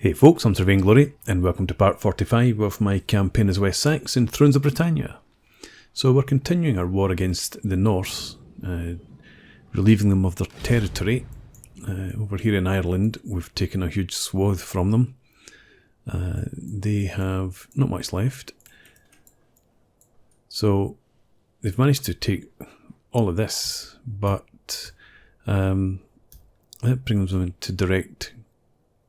Hey folks, I'm Sir Vainglory, and welcome to part 45 of my campaign as West Saxe in Thrones of Britannia. So we're continuing our war against the Norse, relieving them of their territory. Over here in Ireland, we've taken a huge swath from them. They have not much left. So they've managed to take all of this, but that brings them into direct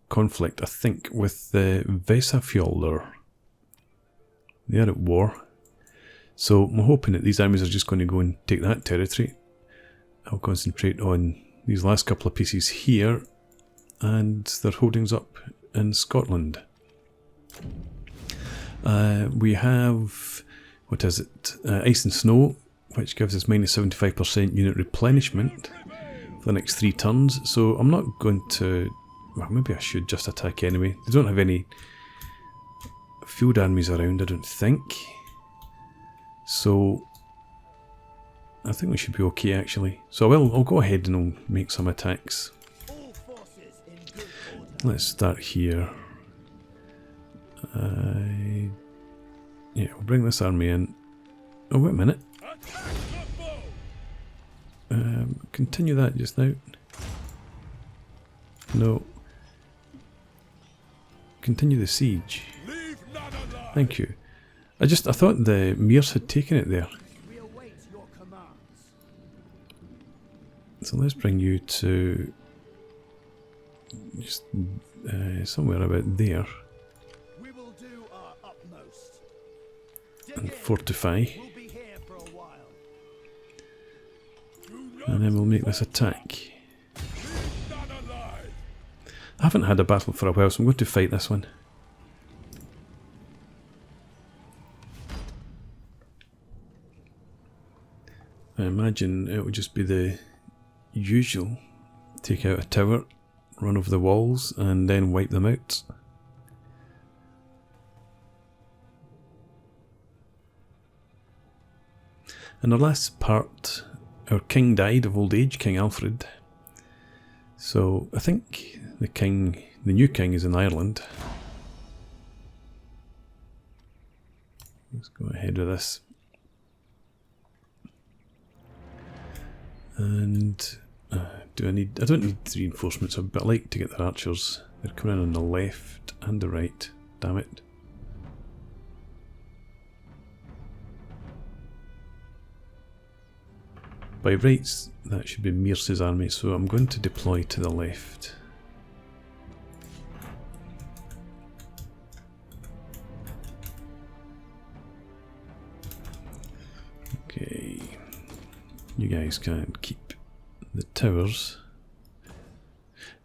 conflict, I think, with the Vesafjolder. They are at war. So I'm hoping that these armies are just going to go and take that territory. I'll concentrate on these last couple of pieces here and their holdings up in Scotland. We have, what is it, Ice and Snow, which gives us minus 75% unit replenishment for the next 3 turns. So I'm not going to, well, maybe I should just attack anyway. They don't have any field armies around, I don't think. So I think we should be okay actually. So I'll go ahead and I'll make some attacks. Let's start here. Yeah, we'll bring this army in. Oh, wait a minute. Continue that just now. No. Continue the siege. Thank you. I thought the Mears had taken it there. So let's bring you to just somewhere about there. And fortify. And then we'll make this attack. I haven't had a battle for a while, so I'm going to fight this one. I imagine it will just be the usual. Take out a tower, run over the walls, and then wipe them out. In the last part, our king died of old age, King Alfred. So I think the new king is in Ireland. Let's go ahead with this. And I don't need reinforcements, but I like to get their archers. They're coming in on the left and the right. Damn it. By rights, that should be Mears's army, so I'm going to deploy to the left. Okay, you guys can keep the towers.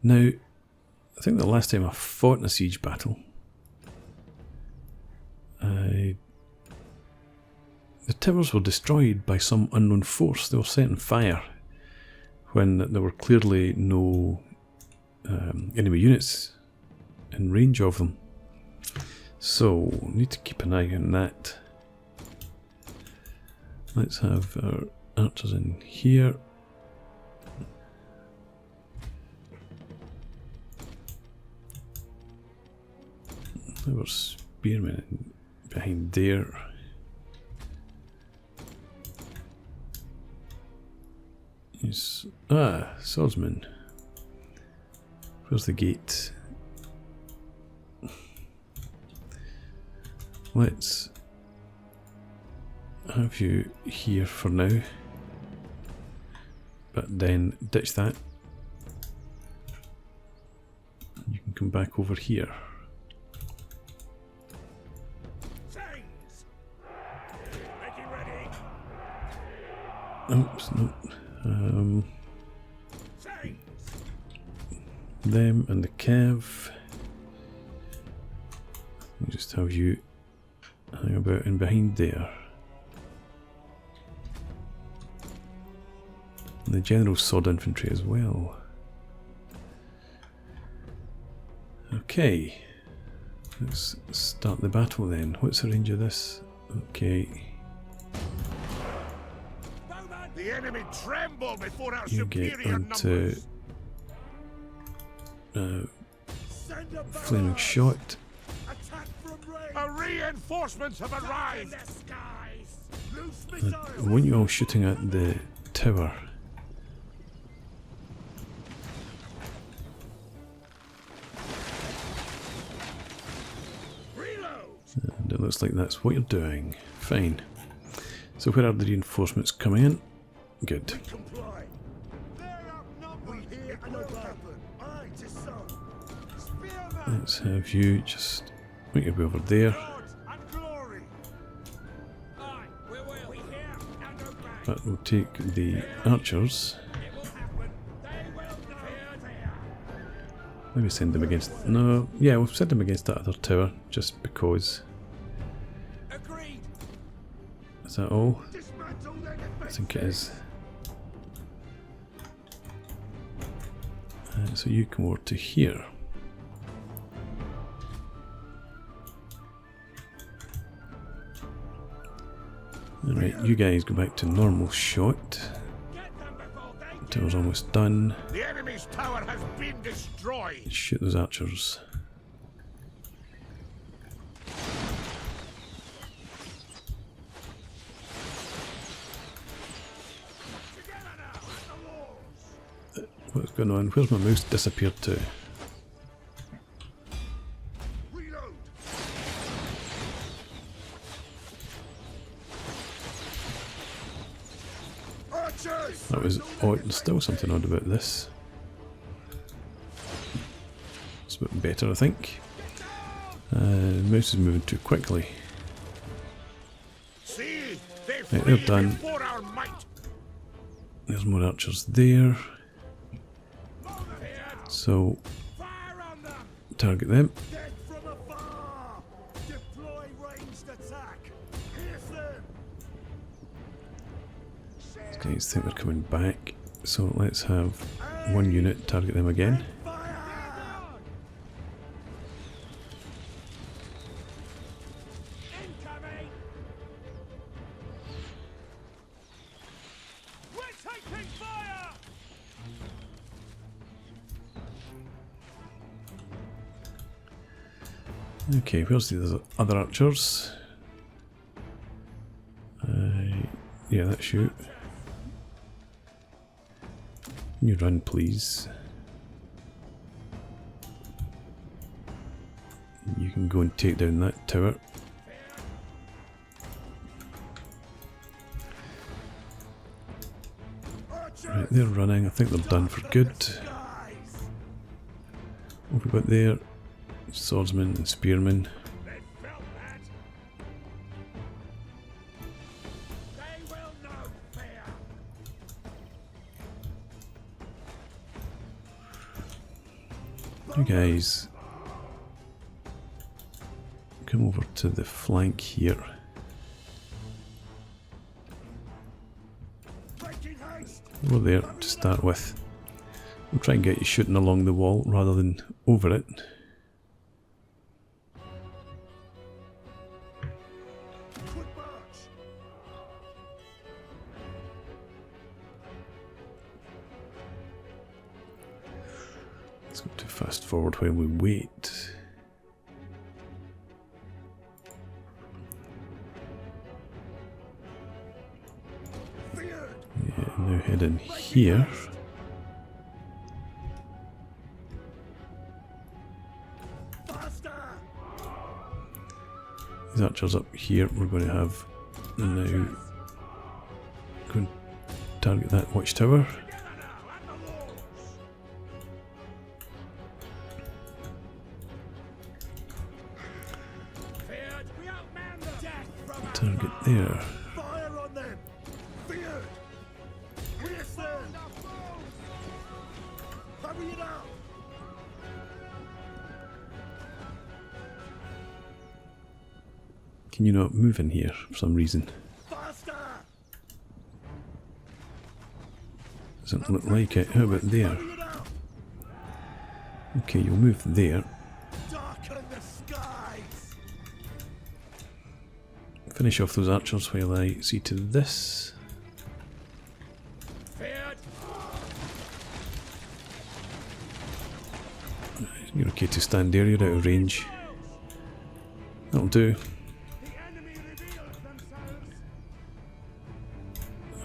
Now, I think the last time I fought in a siege battle, the towers were destroyed by some unknown force. They were set on fire when there were clearly no enemy units in range of them. So, need to keep an eye on that. Let's have our archers in here. There were spearmen behind there. Yes. Ah, swordsman. Where's the gate? Let's have you here for now, but then ditch that. You can come back over here. Oops, no. Them and the Cav. I'll just have you hang about in behind there. And the general sword infantry as well. Okay, let's start the battle then. What's the range of this? Okay. The enemy tremble before our you get superior onto numbers. Send a flaming barrage. shot. Attack from range. Reinforcements have arrived. In the skies. Loose I missiles. want you all shooting at the tower. Reload. And it looks like that's what you're doing. Fine. So where are the reinforcements coming in? Good. Comply. They're outnumbered. We hear and obey. Aye, 'tis so. Spearman. Let's have you just make your way over there. God and glory. Aye, we will. We hear and obey. That will take the archers. It will happen. They will know. There. Maybe send them against... No, yeah, we'll send them against that other tower, just because. Agreed. Is that all? Dismantle their I defense. think it is. So you come over to here. Alright, you guys go back to normal shot. Get them before they Tower's almost done. The enemy's tower has been destroyed. Shoot those archers. Together now at the walls. What's going on? Where's my mouse disappeared to? Reload. Archers. That was odd. There's still something odd about this. It's a bit better, I think. The mouse is moving too quickly. See, they Right, they're flee done. before our might. There's more archers there. So, Fire on them. target them. Dead from afar. Deploy ranged attack. Pierce them. These guys think they're coming back. So let's have one unit target them again. Fire. Incoming. We're taking fire. Okay, where's the other archers? Yeah, that's you. You run, please. You can go and take down that tower. Right, they're running. I think they're done for good. What have we got there? Swordsmen and spearmen. They felt that. They will know fear. You guys come over to the flank here. Making haste. Over there to start with. We'll try and get you shooting along the wall rather than over it. Quick march. Let's go to fast forward while we wait. Feared. Yeah, now head in here. Faster. These archers up here we're going to have now go and target that watchtower. Together now at the walls. Feared. We outman them. Death from Target there. Fire on them. Feared. Pierce them. Hurry it up. Can you not move in here for some reason? Faster. Doesn't look like it. How about there? Hurry it up. Okay, you'll move there. Darken the skies. Finish off those archers while I see to this. Feared. You're okay to stand there, you're out of range. That'll do.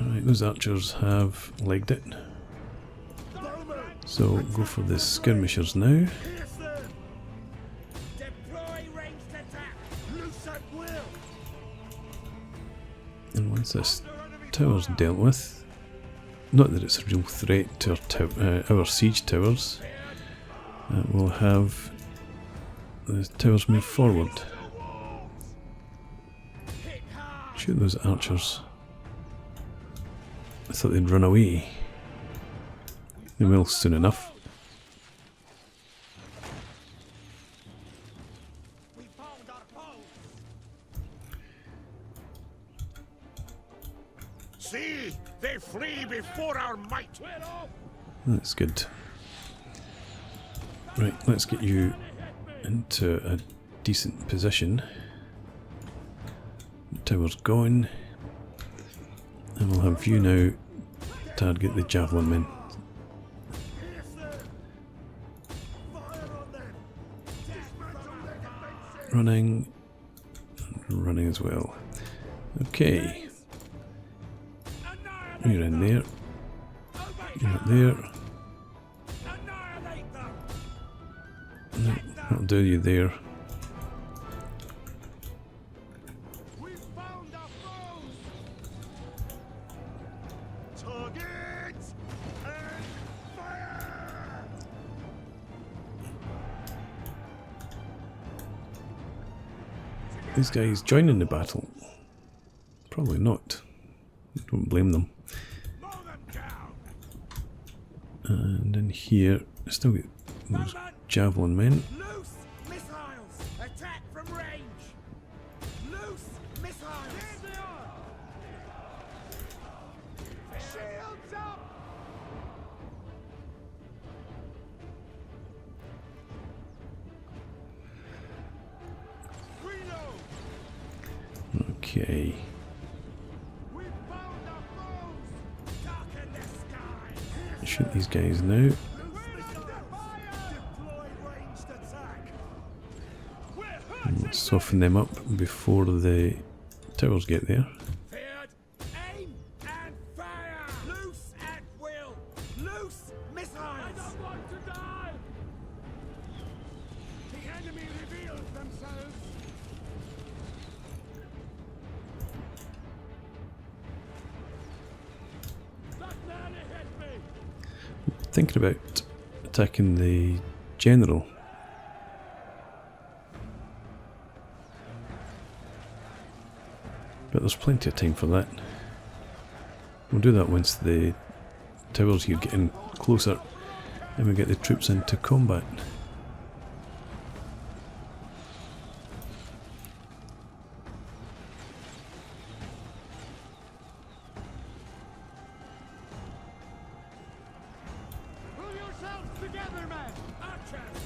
Alright, those archers have legged it. So go for the skirmishers now. And once this tower's dealt with, not that it's a real threat to our siege towers, we'll have the towers move forward. Shoot those archers. I thought they'd run away. They will soon enough. See, they flee before our might. That's good. Right, let's get you into a decent position. The tower's gone. And we'll have you now target the javelin men. Running. And running as well. Okay. You're in there. You're up there. No, that'll do you there. These guys joining the battle? Probably not. Don't blame them. And in here, still get those javelin men. Loose missiles! Attack from range! Loose missiles! Shields up! Okay. Shoot these guys now. And let's soften them up before the towers get there. Aim and fire! Loose at will! Loose missiles! I don't want to die! The enemy reveals themselves! That man hit me! Thinking about attacking the general. But there's plenty of time for that. We'll do that once the towers here get in closer and we get the troops into combat. Pull yourselves together, men! Archers!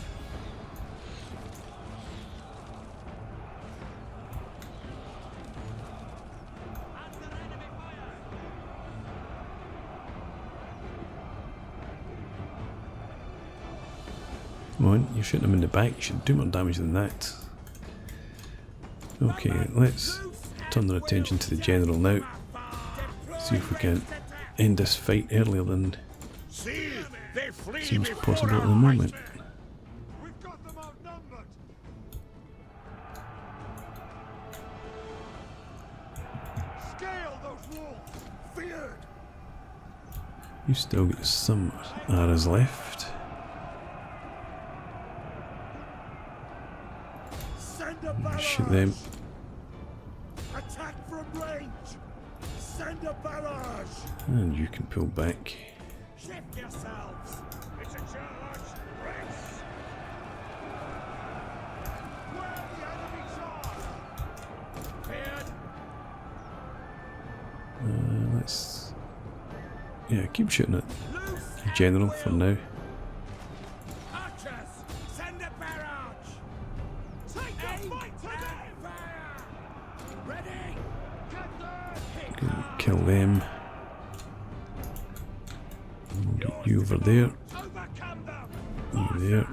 Come on, you're shooting them in the back, you should do more damage than that. Okay, let's turn our attention to the general now. See if we can end this fight earlier than seems possible at the moment. We've got them outnumbered! Scale those wolves! Feared! You still got some arrows left. Send a barrage! Shoot them. Attack from range! Send a barrage! And you can pull back. Shift yourselves! It's a charge! Brace! Where the enemies are! Feared! Let's... yeah, keep shooting at the general for now. Archers! Send a barrage! Take the fight today! Fire! Ready! Get there! Gonna kill them. We'll get you over there. Overcome them! You there.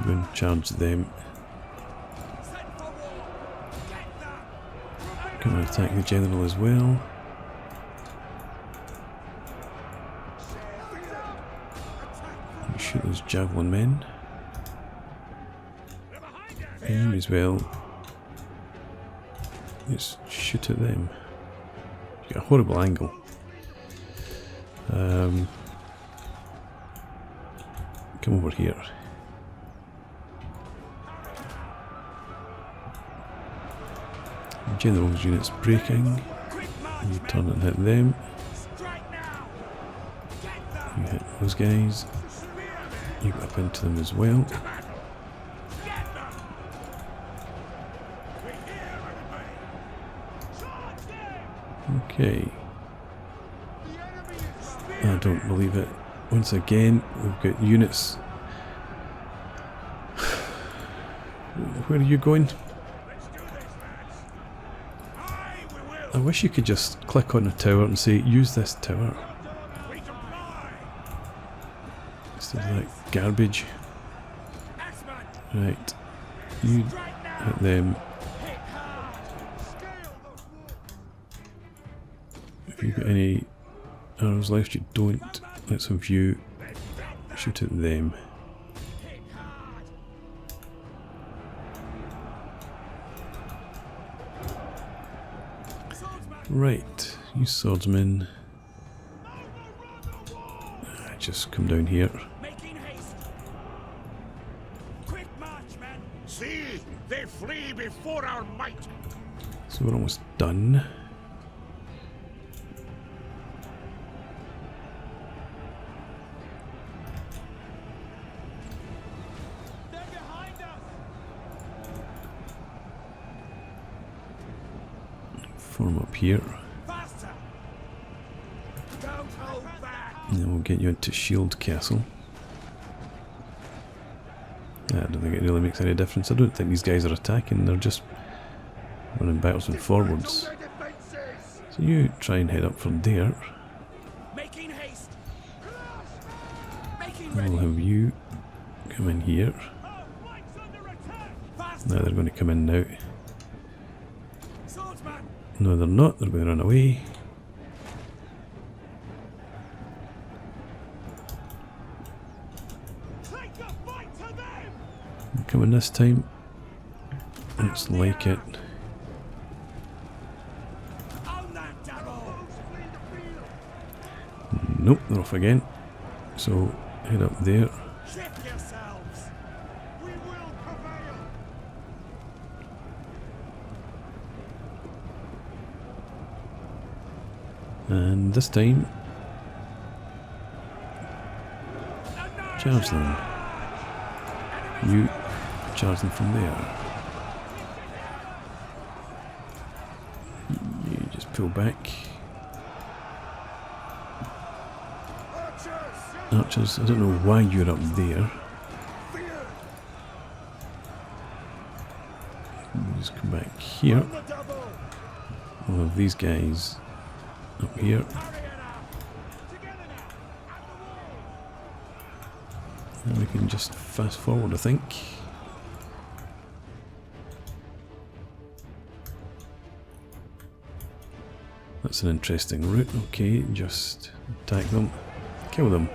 Go and charge them. Come and attack the general as well. Shoot those javelin men. Aim as well. Let's shoot at them. You got a horrible angle. Come over here. General's units breaking. You turn and hit them. You hit those guys. You get up into them as well. Okay. I don't believe it. Once again, we've got units. Where are you going? I wish you could just click on a tower and say, use this tower. Instead of that garbage. Right. You hit them. If you've got any arrows left, you don't. Let's have you shoot at them. Right, you swordsmen. Just come down here. See, they flee before our might. So we're almost done. They're behind us. Form up here. Faster. Don't hold back. And then we'll get you into Shield Castle. I don't think it really makes any difference. I don't think these guys are attacking, they're just running backwards and forwards. So you try and head up from there. Making haste. We'll have you come in here. Now they're going to come in now. No, they're not. They're going to run away. Coming this time. Looks like it. Nope, they're off again. So head up there. And this time, charge them. You charge them from there. You just pull back. Archers, I don't know why you're up there. You just come back here. We'll have these guys up here. And we can just fast forward, I think. That's an interesting route. Okay, just attack them. Kill them.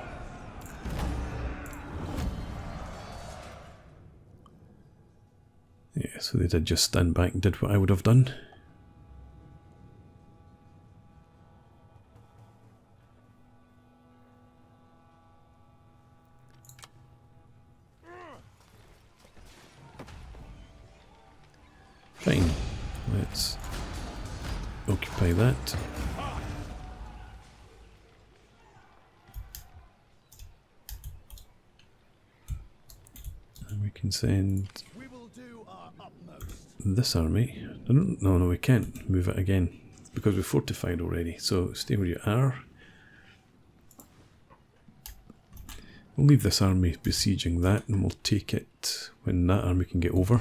Yeah, so they did just stand back and did what I would have done. Fine. Let's occupy that. And we can send this army. I don't, no, we can't move it again because we're fortified already. So stay where you are. We'll leave this army besieging that and we'll take it when that army can get over.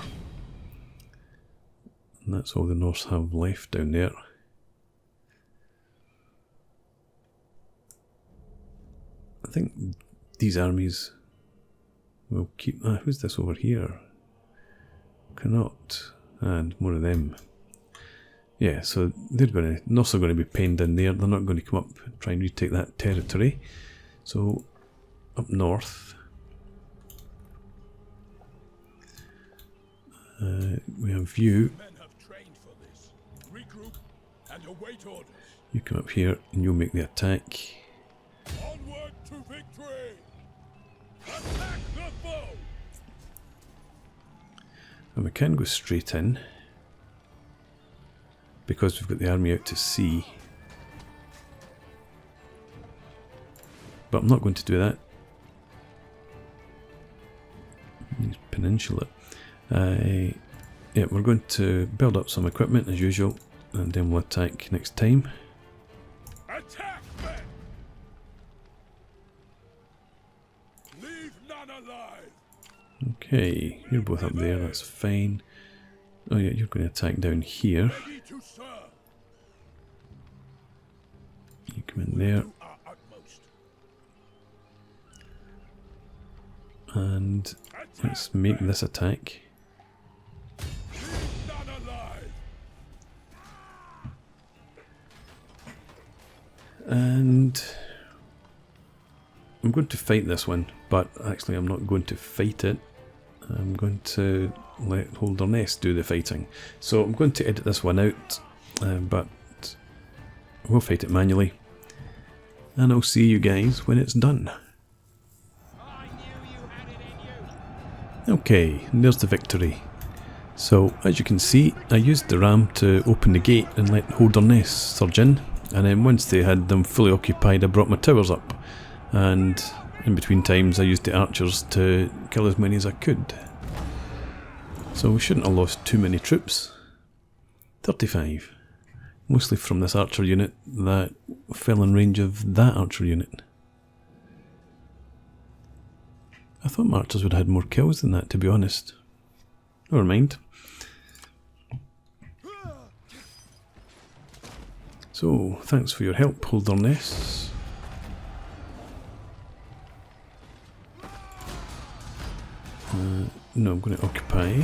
And that's all the Norse have left down there. I think these armies We'll keep that. Who's this over here? Cannot. And more of them. Yeah, so they're going to, Norse are going to be penned in there. They're not going to come up and try and retake that territory. So, up north. We have you. Men have trained for this. Regroup and await orders. You come up here and you'll make the attack. Onward to victory! Attack the foe! And we can go straight in. Because we've got the army out to sea. But I'm not going to do that. Use Peninsula. Yeah, we're going to build up some equipment as usual, and then we'll attack next time. Attack, men! Leave none alive! Okay, you're both up there, that's fine. Oh yeah, you're going to attack down here. Ready to serve. You come in there. Do our utmost. And let's make this attack. Leave none alive! And I'm going to fight this one, but actually I'm not going to fight it. I'm going to let Holderness do the fighting. So I'm going to edit this one out, but we'll fight it manually. And I'll see you guys when it's done. Okay, and there's the victory. So as you can see, I used the ram to open the gate and let Holderness surge in. And then once they had them fully occupied, I brought my towers up. And in between times I used the archers to kill as many as I could. So we shouldn't have lost too many troops. 35. Mostly from this archer unit that fell in range of that archer unit. I thought my archers would have had more kills than that, to be honest. Never mind. So, thanks for your help, Holderness. No, I'm going to occupy.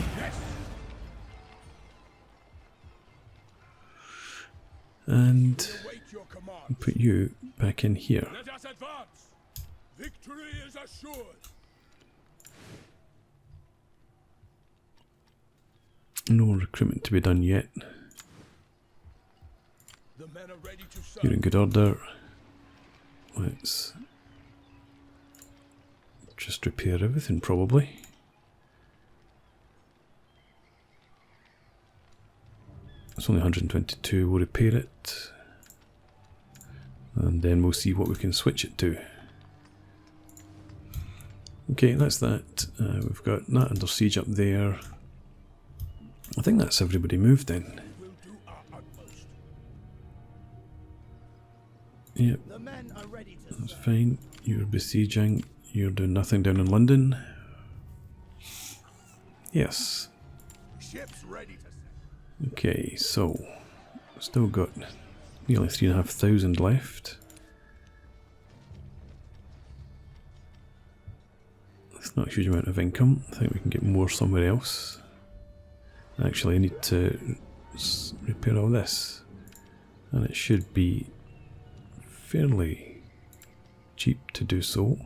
And Await your command. put you back in here. Let us advance. Victory is assured. No more recruitment to be done yet. The men are ready to serve. You're in good order. Let's just repair everything, probably. It's only 122, we'll repair it. And then we'll see what we can switch it to. Okay, that's that. We've got that under siege up there. I think that's everybody moved then. We'll do our utmost. Yep, The men are ready to that's serve. fine. You're besieging. You're doing nothing down in London. Yes. Ships ready to serve. Okay, so still got nearly 3,500 left. That's not a huge amount of income. I think we can get more somewhere else. Actually, I need to repair all this, and it should be fairly cheap to do so.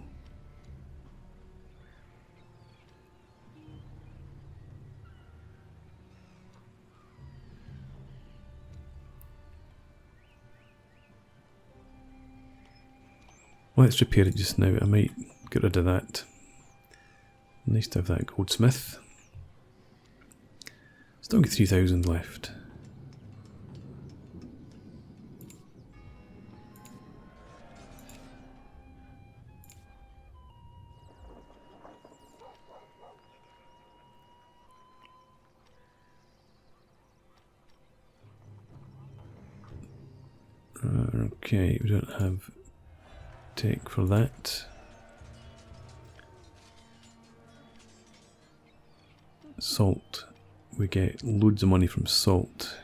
Let's repair it just now. I might get rid of that. Nice to have that goldsmith. Still get 3,000 left. Okay, we don't have tech for that. Salt. We get loads of money from salt.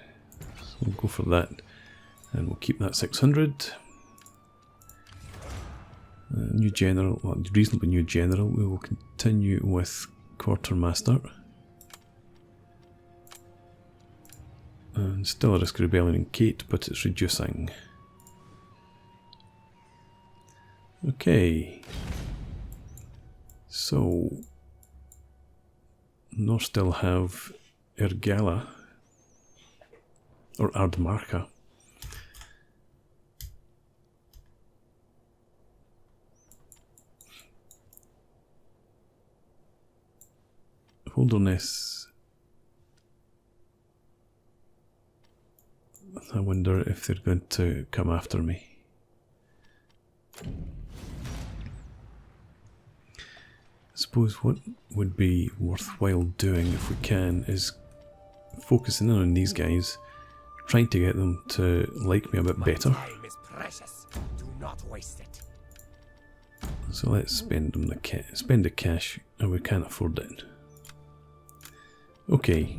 So we'll go for that. And we'll keep that 600. New general, well, reasonably new general. We will continue with quartermaster. And still a risk of rebellion in Kate, but it's reducing. Okay. So, Norse still have Ergala, or Ardmarka. Holderness. I wonder if they're going to come after me. I suppose what would be worthwhile doing if we can is focusing in on these guys, trying to get them to like me a bit better. Time is precious. Do not waste it. So let's spend them spend the cash, and we can't afford it. Okay.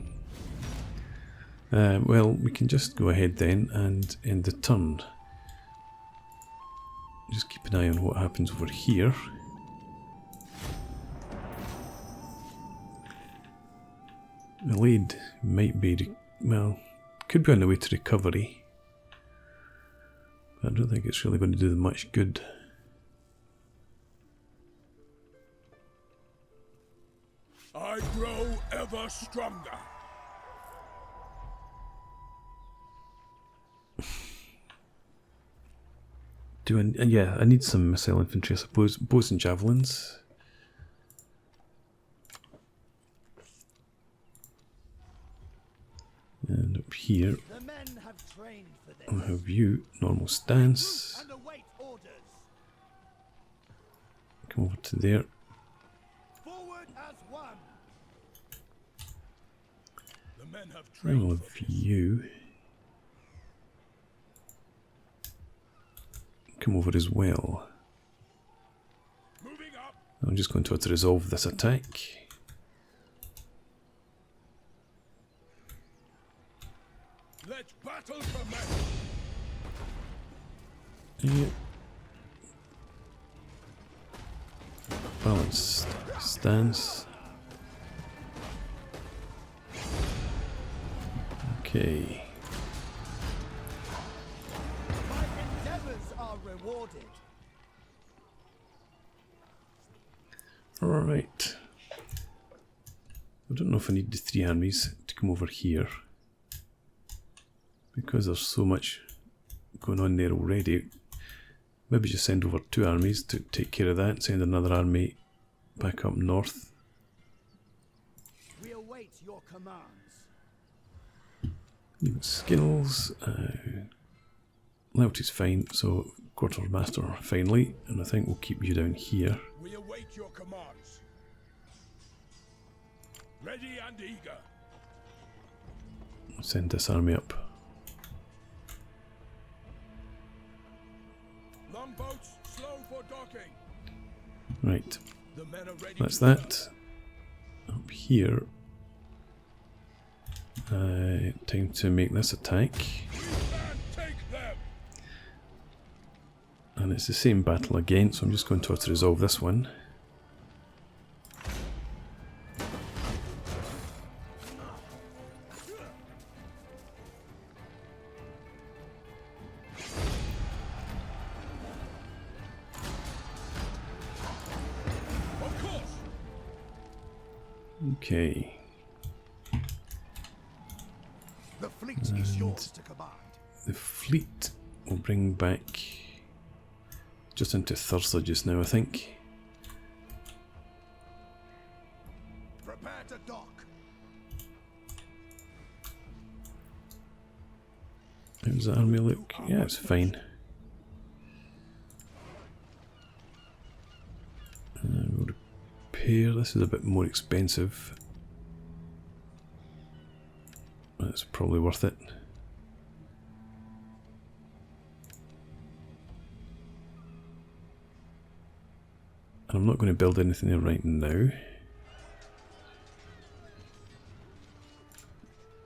Well, we can just go ahead then and end the turn. Just keep an eye on what happens over here. The lead might be, well, could be on the way to recovery. But I don't think it's really going to do them much good. I grow ever stronger. Yeah, I need some missile infantry, I suppose. Bows and javelins. And up here, The men have trained for this. I'll have you, normal stance. And await orders. Come over to there. Forward as one. The men have I'll trained have for this. you come over as well. Moving up. I'm just going to have to resolve this attack. Let battle commence. Yeah. Balanced stance. Okay. My endeavors are rewarded. Alright. I don't know if I need the 3 armies to come over here, because there's so much going on there already. Maybe just send over 2 armies to take care of that, send another army back up north. We await your commands. Skills, loyalty's fine, so quartermaster finally, and I think we'll keep you down here. We await your commands. Ready and eager. Send this army up. Longboats slow for docking. Right, The men are ready. that's to that. Up here, time to make this attack. We can take them. And it's the same battle again, so I'm just going to have to resolve this one. Of course. Okay, The fleet is yours to command. the fleet will bring back just into Thursa just now, I think. Prepare to dock. How does the army look? Yeah, it's fine. We'll repair. This is a bit more expensive. That's probably worth it. And I'm not going to build anything there right now.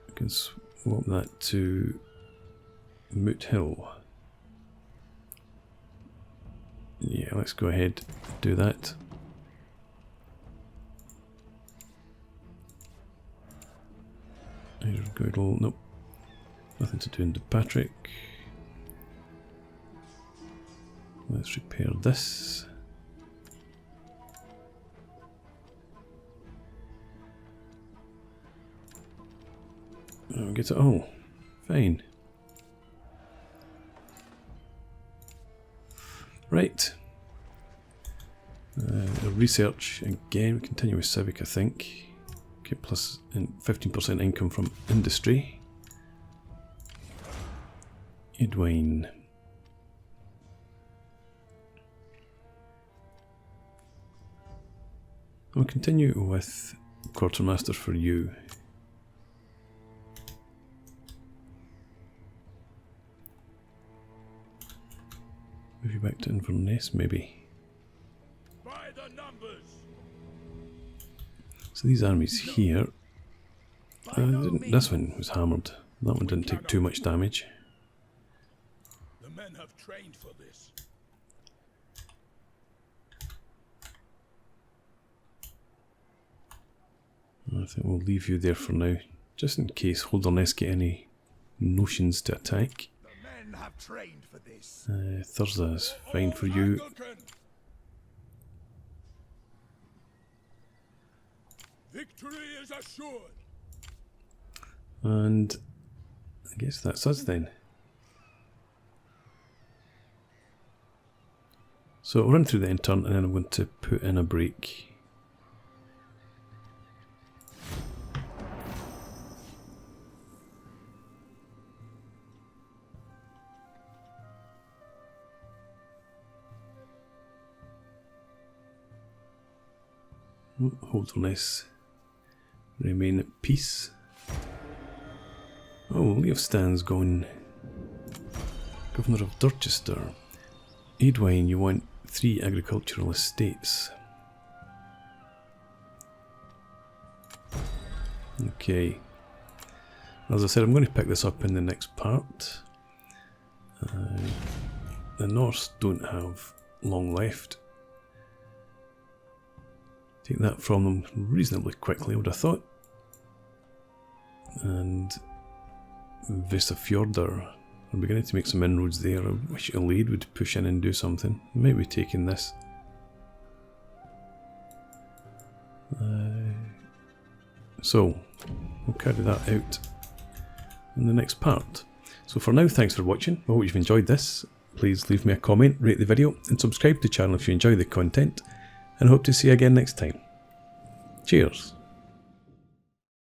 I can swap that to Moot Hill. Yeah, let's go ahead and do that. Here's Goodle. Nope. Nothing to do in Dun Patriac. Let's repair this. Oh, get it all. Fine. Right. Research again. We continue with Civic, I think. Okay, plus 15% income from industry. Duine. We'll continue with Quartermaster for you. Move you back to Inverness, maybe. By the numbers. So these armies here. This one was hammered. That one didn't take too much damage. The men have trained for this. I think we'll leave you there for now, just in case Holderness get any notions to attack. The men have trained for this. Thursday's fine for you. Victory is assured. And I guess that's us then. So I'll run through the end turn and then I'm going to put in a break. Holderness. Remain at peace. Oh, Leofstan's gone. Governor of Dorchester. Duine, you want 3 agricultural estates. Okay. As I said, I'm going to pick this up in the next part. The Norse don't have long left. Take that from them reasonably quickly, I would have thought. And Vesafjordur are beginning to make some inroads there. I wish Elaid would push in and do something. Maybe taking this. So, we'll carry that out in the next part. So for now, thanks for watching. I hope you've enjoyed this. Please leave me a comment, rate the video, and subscribe to the channel if you enjoy the content. And I hope to see you again next time. Cheers.